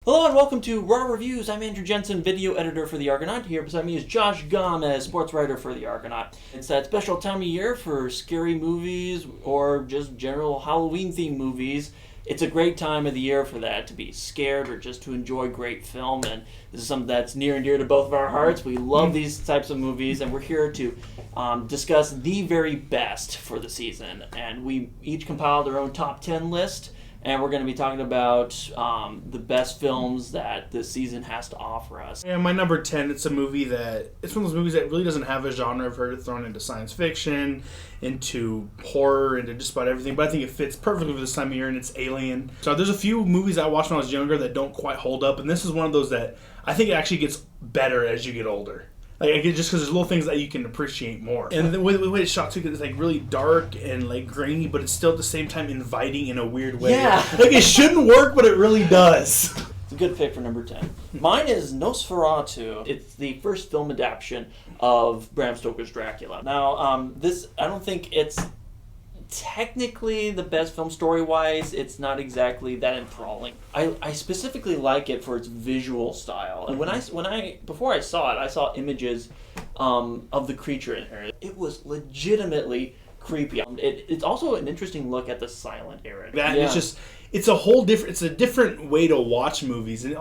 Hello and welcome to Rawr Reviews. I'm Andrew Jenson, video editor for The Argonaut. Here beside me is Josh Gamez, sports writer for The Argonaut. It's that special time of year for scary movies or just general Halloween-themed movies. It's a great time of the year for that, to be scared or just to enjoy great film. And this is something that's near and dear to both of our hearts. We love these types of movies, and we're here to discuss the very best for the season. And we each compiled our own top 10 list. And we're going to be talking about the best films that this season has to offer us. Yeah, my number 10, it's a movie it's one of those movies that really doesn't have a genre. I've heard it thrown into science fiction, into horror, into just about everything. But I think it fits perfectly for this time of year, and it's Alien. So there's a few movies I watched when I was younger that don't quite hold up. And this is one of those that I think it actually gets better as you get older. Just because there's little things that you can appreciate more. And the way it's shot too, it's like really dark and like grainy, but it's still at the same time inviting in a weird way. Yeah. Like it shouldn't work, but it really does. It's a good pick for number 10. Mine is Nosferatu. It's the first film adaptation of Bram Stoker's Dracula. Now, this, I don't think it's technically the best film story-wise. It's not exactly that enthralling. I specifically like it for its visual style. And before I saw it, I saw images of the creature in here. It was legitimately creepy. It's also an interesting look at the silent era. It's a whole different. It's a different way to watch movies, and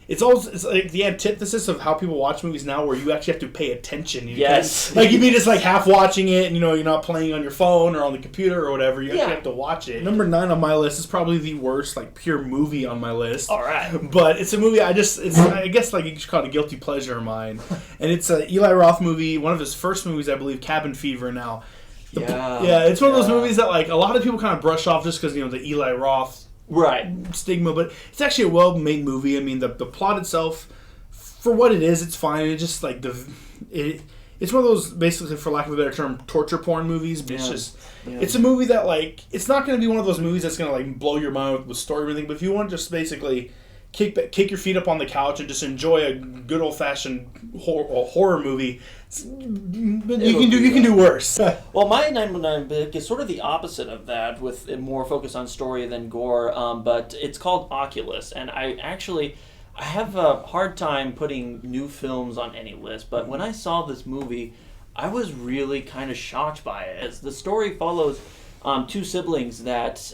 it's like the antithesis of how people watch movies now, where you actually have to pay attention. Yes. Like you'd be just like half watching it, and you're not playing on your phone or on the computer or whatever. You actually have to watch it. Number 9 on my list is probably the worst pure movie on my list. All right. But it's a movie I guess you should call it a guilty pleasure of mine, and it's a Eli Roth movie, one of his first movies, I believe, Cabin Fever. Now, it's one of those movies that a lot of people kind of brush off just because the Eli Roth stigma, but it's actually a well-made movie. I mean, the plot itself, for what it is, it's fine. It's just it's one of those, basically, for lack of a better term, torture porn movies. But it's a movie that it's not going to be one of those movies that's going to blow your mind with story or anything. But if you want to just basically kick your feet up on the couch and just enjoy a good old-fashioned horror movie, you can do worse. Well, my number 9 pick is sort of the opposite of that, with more focus on story than gore, but it's called Oculus, and I have a hard time putting new films on any list, but when I saw this movie, I was really kind of shocked by it. As the story follows two siblings that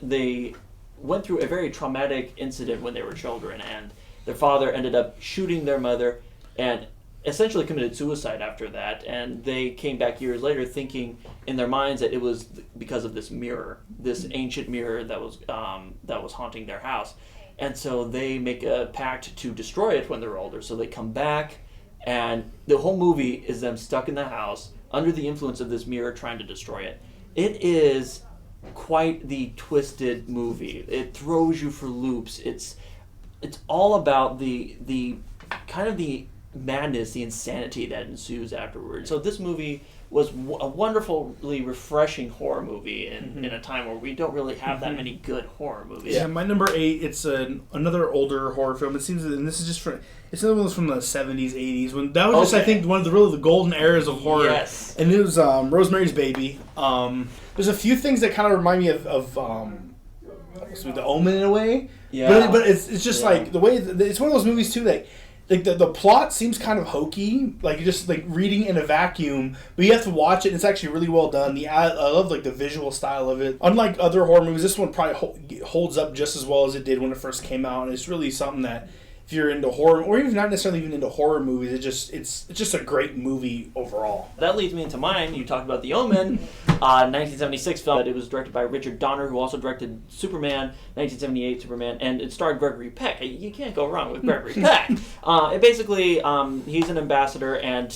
they went through a very traumatic incident when they were children, and their father ended up shooting their mother and essentially committed suicide after that, and they came back years later thinking in their minds that it was because of this mirror, this ancient mirror that was haunting their house. And so they make a pact to destroy it when they're older. So they come back, and the whole movie is them stuck in the house under the influence of this mirror trying to destroy it. It is quite the twisted movie. It throws you for loops. It's all about the kind of the madness, the insanity that ensues afterwards. So this movie was a wonderfully refreshing horror movie in a time where we don't really have that many good horror movies. Yeah, my number 8, it's another older horror film. It seems, and this is just it's another one from the 70s, 80s, when that was just, I think, one of the golden eras of horror. Yes. And it was Rosemary's Baby. There's a few things that kind of remind me of The Omen in a way. Yeah. But it's just the way it's one of those movies too that the plot seems kind of hokey, just reading in a vacuum, but you have to watch it, and it's actually really well done. I love the visual style of it. Unlike other horror movies, this one probably holds up just as well as it did when it first came out, and it's really something that, if you're into horror, or even if not necessarily even into horror movies, it's just a great movie overall. That leads me into mine. You talked about The Omen, 1976 film. It was directed by Richard Donner, who also directed Superman, 1978 Superman, and it starred Gregory Peck. You can't go wrong with Gregory Peck. It basically, he's an ambassador, and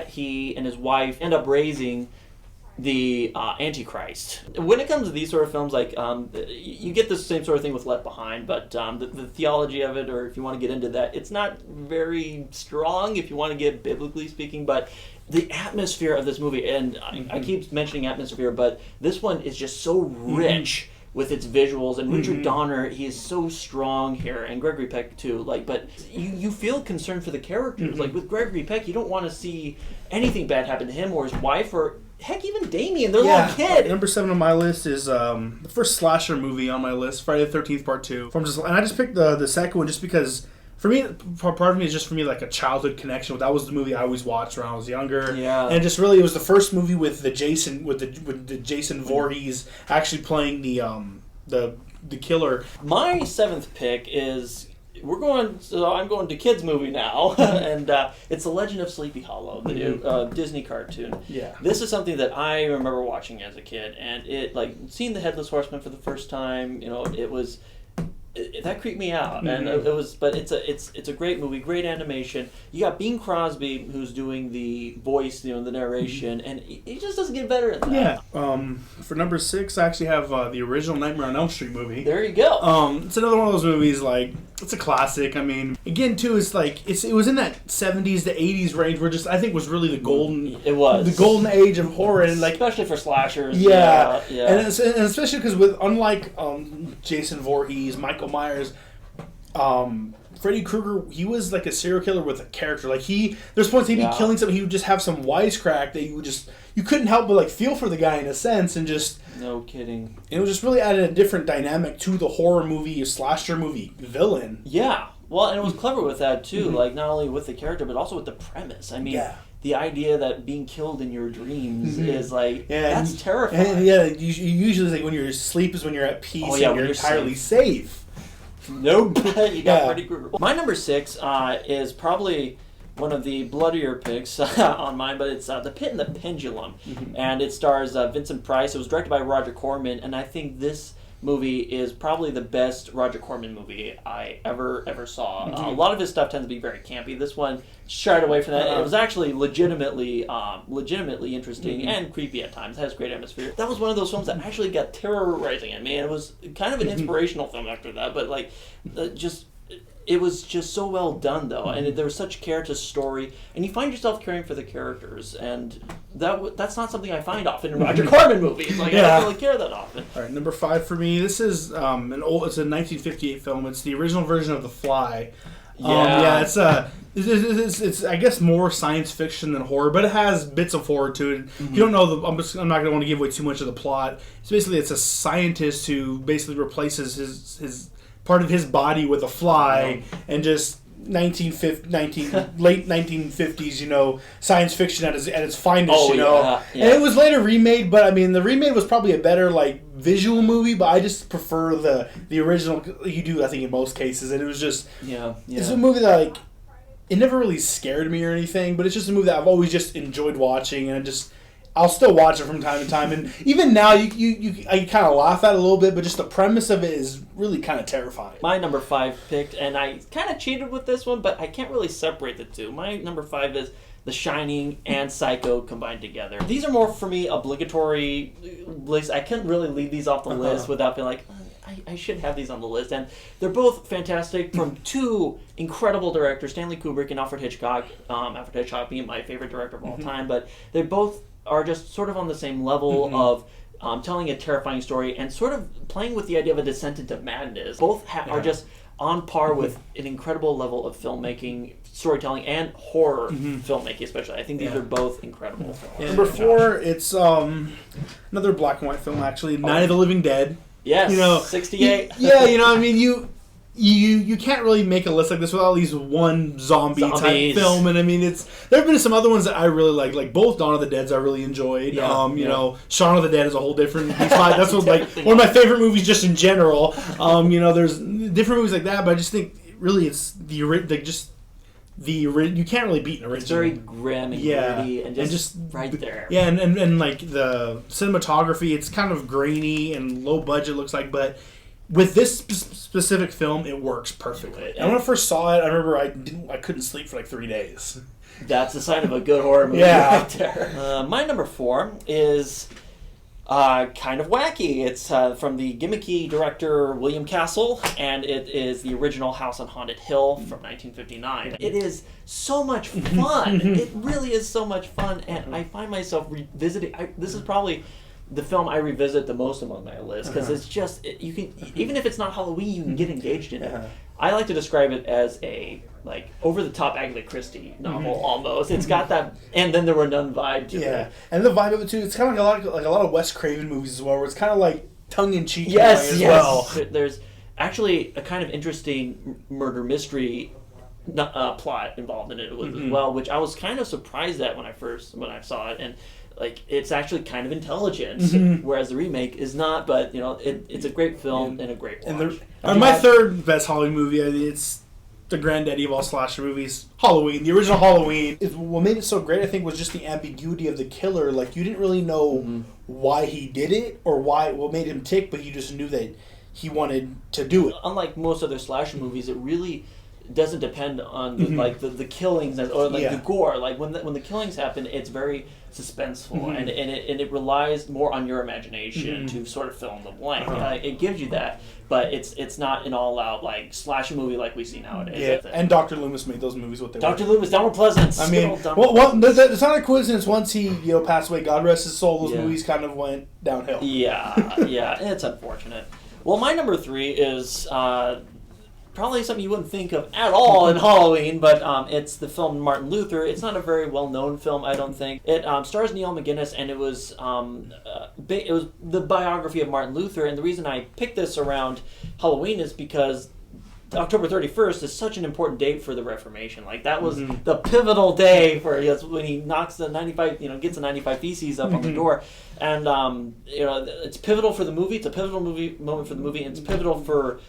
he and his wife end up raising the Antichrist. When it comes to these sort of films, you get the same sort of thing with Left Behind, but the theology of it, or if you want to get into that, it's not very strong if you want to get biblically speaking, but the atmosphere of this movie, and I keep mentioning atmosphere, but this one is just so rich with its visuals, and Richard Donner, he is so strong here, and Gregory Peck too. But you feel concerned for the characters. With Gregory Peck, you don't want to see anything bad happen to him or his wife or heck, even Damien, their little kid. Number 7 on my list is the first slasher movie on my list, Friday the 13th Part 2. And I just picked the second one just because, for me, part of me is just for me like a childhood connection. That was the movie I always watched when I was younger. Yeah. And just really, it was the first movie with the Jason Voorhees actually playing the killer. My 7th pick is I'm going to kids movie now, and it's The Legend of Sleepy Hollow, the Disney cartoon. Yeah. This is something that I remember watching as a kid, and it seeing the Headless Horseman for the first time. That creeped me out, and but it's a great movie, great animation. You got Bing Crosby who's doing the voice, the narration, and it just doesn't get better at that. Yeah. For number 6, I actually have the original Nightmare on Elm Street movie. There you go. It's another one of those movies it's a classic. I mean, again too, it was in that 70s to 80s range where I think was really the golden age of horror, and especially for slashers. Yeah. And especially because unlike Jason Voorhees, Michael Myers, Freddy Krueger, he was like a serial killer with a character. There's points he'd be killing somebody, he would just have some wisecrack that you couldn't help but feel for the guy in a sense, and just no kidding. It was just really added a different dynamic to the horror movie, slasher movie villain. Yeah. Well, and it was clever with that too, not only with the character but also with the premise. I mean, the idea that being killed in your dreams is that's terrifying. And usually when you're asleep is when you're at peace and you're entirely safe. Nope. You got Freddy Krueger. My number 6 is probably one of the bloodier picks on mine, but it's The Pit and the Pendulum, and it stars Vincent Price. It was directed by Roger Corman, and I think this movie is probably the best Roger Corman movie I ever saw. A lot of his stuff tends to be very campy. This one shied away from that. It was actually legitimately interesting and creepy at times. It has great atmosphere. That was one of those films that actually got terrorizing at me, and it was kind of an inspirational film after that, but it was just so well done, though, and there was such care to story, and you find yourself caring for the characters, and that's not something I find often in Roger Corman movies. I don't really care that often. All right, number 5 for me. This is it's a 1958 film. It's the original version of The Fly. It's I guess more science fiction than horror, but it has bits of horror to it. If you don't know, I'm not going to want to give away too much of the plot. It's a scientist who basically replaces his part of his body with a fly, and just late 1950s, science fiction at its finest, And it was later remade, but I mean, the remade was probably a better visual movie, but I just prefer the original. You do, I think, in most cases, and it was just it's a movie that it never really scared me or anything, but it's just a movie that I've always just enjoyed watching, and I'll still watch it from time to time, and even now I kind of laugh at it a little bit, but just the premise of it is really kind of terrifying. My number 5 picked, and I kind of cheated with this one, but I can't really separate the two. My number 5 is The Shining and Psycho combined together. These are more for me obligatory lists. I couldn't really leave these off the list without being like, I should have these on the list, and they're both fantastic from two incredible directors, Stanley Kubrick and Alfred Hitchcock. Alfred Hitchcock being my favorite director of all time, but they both are just sort of on the same level of telling a terrifying story and sort of playing with the idea of a descent into madness. Both are just on par with an incredible level of filmmaking, storytelling, and horror filmmaking especially. I think these are both incredible films. Number 4, it's another black and white film, actually, Night of the Living Dead. Yes, 68. You can't really make a list like this without at least one zombie type film, and I mean there have been some other ones that I really like both Dawn of the Dead's I really enjoyed. Shaun of the Dead is a whole different. That's what one of my favorite movies just in general. There's different movies like that, but I just think really it's you can't really beat an original. It's very grim and gritty and just right there. Yeah, and the cinematography, it's kind of grainy and low budget looks like, but with this specific film, it works perfectly. And when I first saw it, I remember I couldn't sleep for 3 days. That's a sign of a good horror movie right there. My number 4 is kind of wacky. It's from the gimmicky director William Castle, and it is the original House on Haunted Hill from 1959. It is so much fun. It really is so much fun, and I find myself revisiting. This is probably the film I revisit the most among my list because it's just you can, even if it's not Halloween, you can get engaged in it. I like to describe it as a like over the top Agatha Christie novel almost. It's got that, and then there were none vibe to it. And the vibe of it too. It's kind of like a lot of Wes Craven movies as well, where it's kind of like tongue in cheek. Yes, well. There's actually a kind of interesting murder mystery plot involved in it as well, which I was kind of surprised at when I saw it, and like it's actually kind of intelligent, whereas the remake is not. But it's a great film and a great watch. And my third best Halloween movie, it's the granddaddy of all slasher movies, Halloween. The original Halloween. What made it so great, I think, was just the ambiguity of the killer. Like you didn't really know why he did it or what made him tick, but you just knew that he wanted to do it. Unlike most other slasher movies, it really doesn't depend on the killings or the gore. Like when the killings happen, it's very suspenseful and it relies more on your imagination to sort of fill in the blank. It gives you that, but it's not an all out like slasher movie like we see nowadays. Yeah, and Dr. Loomis made those movies what they were. Dr. Loomis, Donald Pleasance. I mean, it's not a coincidence. Once he passed away, God rest his soul, those movies kind of went downhill. Yeah, it's unfortunate. Well, my number 3 is probably something you wouldn't think of at all in Halloween, but it's the film Martin Luther. It's not a very well-known film, I don't think. It stars Neil McGinnis, and it was the biography of Martin Luther. And the reason I picked this around Halloween is because October 31st is such an important date for the Reformation. Like that was the pivotal day for when he knocks the 95, gets the 95 Theses up on the door, and it's pivotal for the movie. It's a pivotal moment for the movie, and it's pivotal for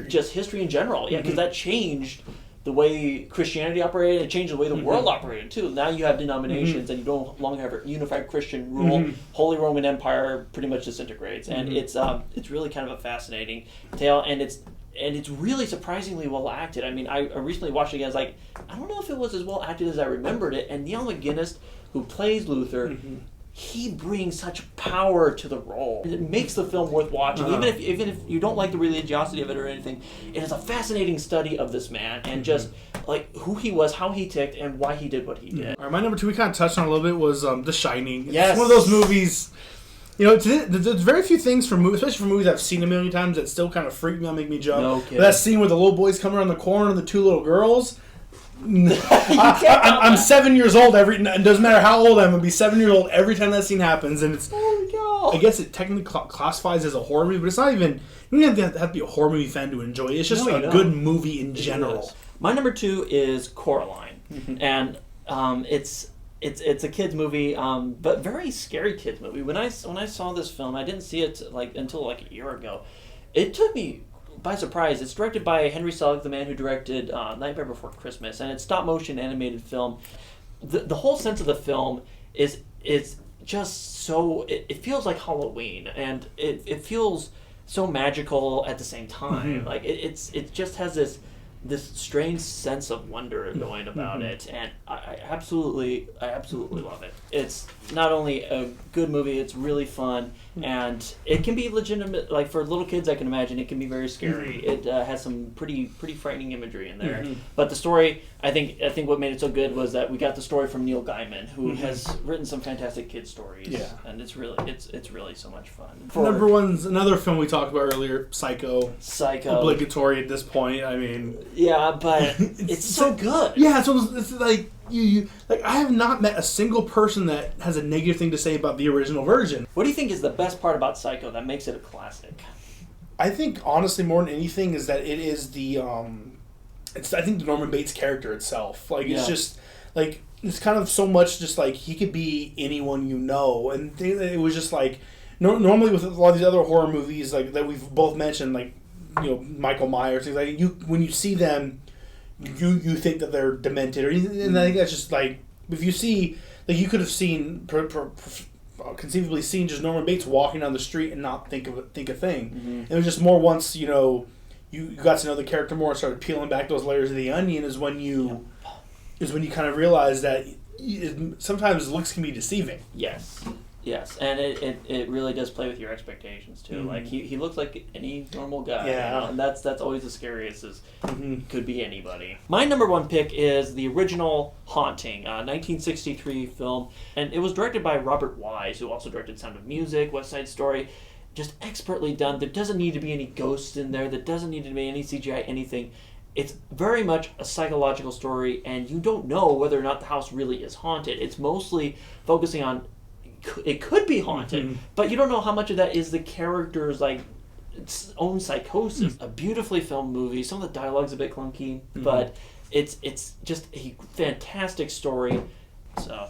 just history in general. Yeah, because that changed the way Christianity operated. It changed the way the world operated too. Now you have denominations, and you don't longer have a unified Christian rule. Holy Roman Empire pretty much disintegrates, and it's really kind of a fascinating tale, and it's really surprisingly well acted. I mean, I recently watched it again. I was like, I don't know if it was as well acted as I remembered it. And Neil McGinnis, who plays Luther, he brings such power to the role. It makes the film worth watching, even if you don't like the religiosity of it or anything. It is a fascinating study of this man and just like who he was, how he ticked, and why he did what he did. All right, my number 2 we kind of touched on a little bit was The Shining. Yes. It's one of those movies. There's very few things from movies, especially for movies I've seen a million times, that still kind of freak me out, make me jump. No kidding. But that scene where the little boys come around the corner and the 2 little girls. I'm 7 years old. It doesn't matter how old I am. I'm gonna be 7 years old every time that scene happens, and it's. Oh my God. I guess it technically classifies as a horror movie, but it's not even. You don't have to be a horror movie fan to enjoy it. It's just a good movie in general. My number 2 is Coraline, and It's a kids movie, but very scary kids movie. When I saw this film, I didn't see it until a year ago. It took me by surprise. It's directed by Henry Selick, the man who directed Nightmare Before Christmas, and it's stop motion animated film. The whole sense of the film is just so it feels like Halloween, and it feels so magical at the same time. Like it just has this strange sense of wonder going about it, and I absolutely love it. It's not only a good movie, it's really fun, and it can be legitimate. Like for little kids, I can imagine it can be very scary. It has some pretty frightening imagery in there, but the story, I think what made it so good was that we got the story from Neil Gaiman, who has written some fantastic kids stories. Yeah, and it's really so much fun. Number 1's another film we talked about earlier, Psycho. Obligatory at this point. I mean. Yeah, but it's so good. Yeah, so it's like you I have not met a single person that has a negative thing to say about the original version. What do you think is the best part about Psycho that makes it a classic? I think honestly, more than anything, is that it is I think the Norman Bates character itself. Like it's just like it's kind of so much just like he could be anyone and it was just like normally with a lot of these other horror movies like that we've both mentioned, like Michael Myers, things like when you see them, you think that they're demented, and I think that's just like if you see like you could have seen conceivably seen just Norman Bates walking down the street and not think a thing. It was just more once you got to know the character more and started peeling back those layers of the onion is when you kind of realize that sometimes looks can be deceiving. Yes, and it really does play with your expectations too. Like he looks like any normal guy, and that's always the scariest. Could be anybody. My number 1 pick is the original Haunting, 1963 film, and it was directed by Robert Wise, who also directed Sound of Music, West Side Story. just expertly done. There doesn't need to be any ghosts in there. There doesn't need to be any CGI, anything. It's very much a psychological story, and you don't know whether or not the house really is haunted. It's mostly focusing on it could be haunted, but you don't know how much of that is the character's like its own psychosis. A beautifully filmed movie. Some of the dialogue's a bit clunky, but it's just a fantastic story. So,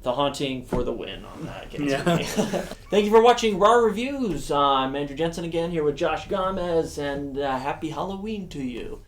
The Haunting for the win on that. Thank you for watching Rawr Reviews. I'm Andrew Jenson again here with Josh Gamez, and happy Halloween to you.